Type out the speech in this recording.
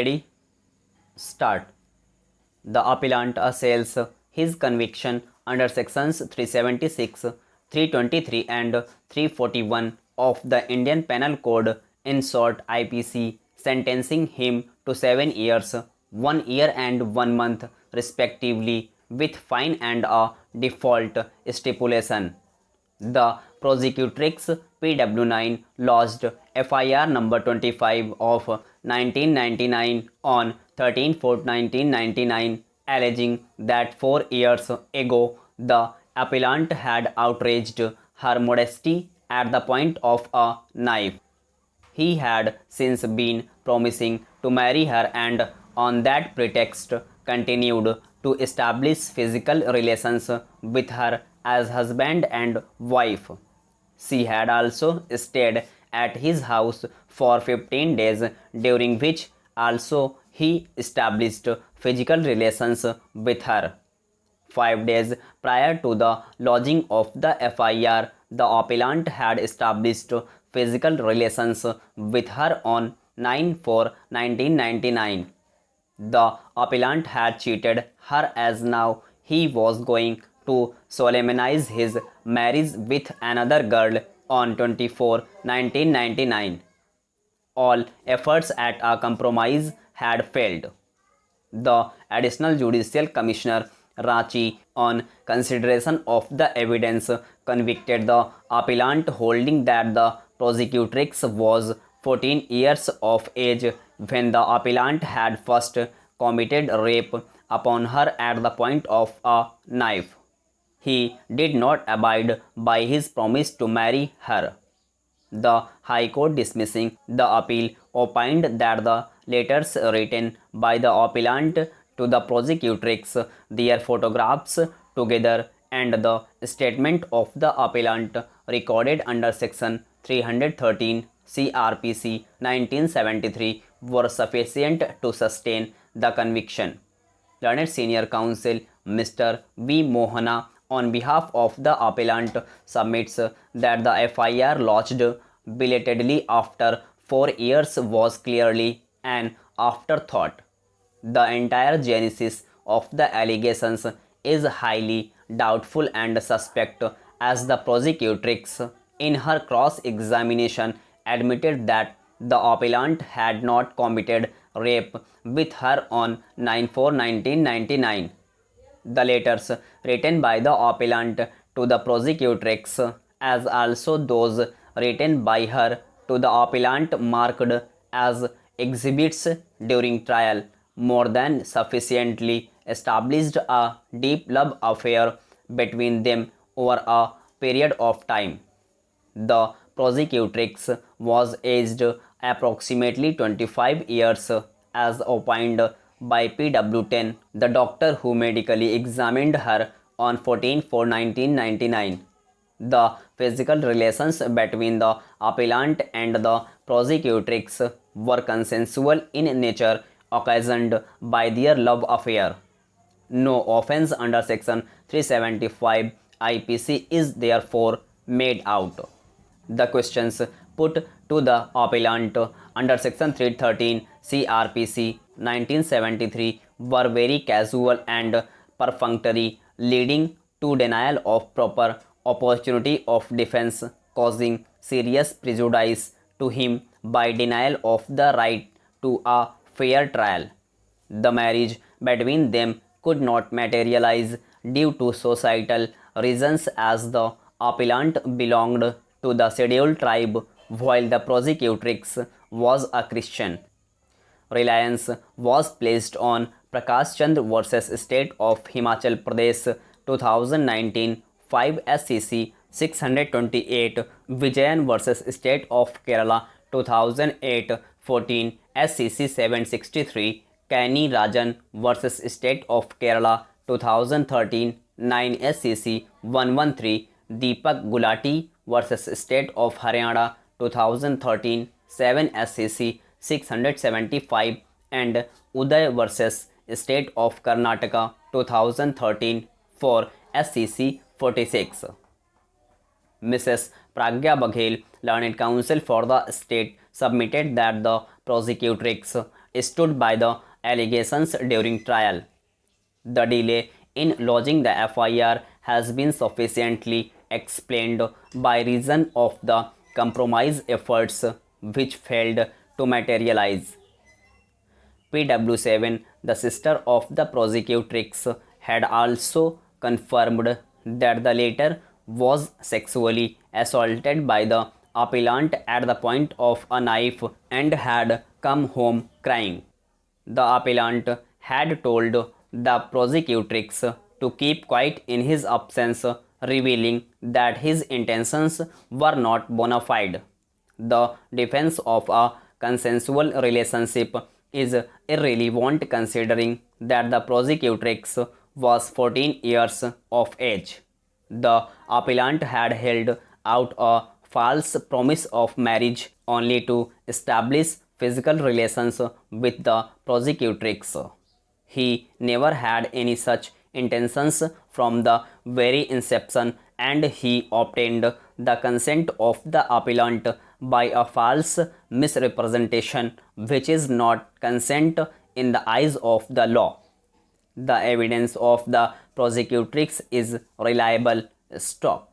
Ready? Start. The appellant assails his conviction under sections 376, 323 and 341 of the Indian Penal Code, in short IPC, sentencing him to 7 years, 1 year and 1 month respectively, with fine and a default stipulation. The prosecutrix PW9 lodged FIR number 25 of 1999 on 13/4/1999, alleging that 4 years ago the appellant had outraged her modesty at the point of a knife. He had since been promising to marry her and on that pretext continued to establish physical relations with her as husband and wife. She had also stayed at his house for 15 days, during which also he established physical relations with her. 5 days prior to the lodging of the FIR, the appellant had established physical relations with her on 9/4/1999. The appellant had cheated her, as now he was going to solemnize his marriage with another girl on 24/1999. All efforts at a compromise had failed. The Additional Judicial Commissioner Ranchi, on consideration of the evidence, convicted the appellant, holding that the prosecutrix was 14 years of age when the appellant had first committed rape upon her at the point of a knife. He did not abide by his promise to marry her. The High Court, dismissing the appeal, opined that the letters written by the appellant to the prosecutrix, their photographs together, and the statement of the appellant recorded under section 313 CRPC 1973 were sufficient to sustain the conviction. Learned Senior Counsel Mr. V. Mohana, on behalf of the appellant, submits that the FIR lodged belatedly after 4 years was clearly an afterthought. The entire genesis of the allegations is highly doubtful and suspect, as the prosecutrix, in her cross-examination, admitted that the appellant had not committed rape with her on 9/4/1999. The letters written by the appellant to the prosecutrix, as also those written by her to the appellant marked as exhibits during trial, more than sufficiently established a deep love affair between them over a period of time. The prosecutrix was aged approximately 25 years, as opined by PW10, the doctor who medically examined her on 14/4/1999. The physical relations between the appellant and the prosecutrix were consensual in nature, occasioned by their love affair. No offense under section 375 IPC is therefore made out. The questions put to the appellant under section 313 CRPC 1973 were very casual and perfunctory, leading to denial of proper opportunity of defense, causing serious prejudice to him by denial of the right to a fair trial. The marriage between them could not materialize due to societal reasons, as the appellant belonged to the scheduled tribe while the prosecutrix was a Christian. Reliance was placed on Prakash Chand versus State of Himachal Pradesh 2019, 5 SCC 628, Vijayan versus State of Kerala 2008, 14 SCC 763, Kani Rajan versus State of Kerala 2013, 9 SCC 113, Deepak Gulati versus State of Haryana 2013, 7 SCC 675, and Uday versus State of Karnataka 2013, 4 SCC 46. Mrs. Pragya Baghel, learned counsel for the state, submitted that the prosecutrix stood by the allegations during trial. The delay in lodging the FIR has been sufficiently explained by reason of the compromise efforts which failed to materialize. PW7, the sister of the prosecutrix, had also confirmed that the latter was sexually assaulted by the appellant at the point of a knife and had come home crying. The appellant had told the prosecutrix to keep quiet in his absence, revealing that his intentions were not bona fide. The defense of a consensual relationship is irrelevant considering that the prosecutrix was 14 years of age. The appellant had held out a false promise of marriage only to establish physical relations with the prosecutrix. He never had any such intentions from the very inception, and he obtained the consent of the appellant by a false misrepresentation, which is not consent in the eyes of the law. The evidence of the prosecutrix is reliable stock.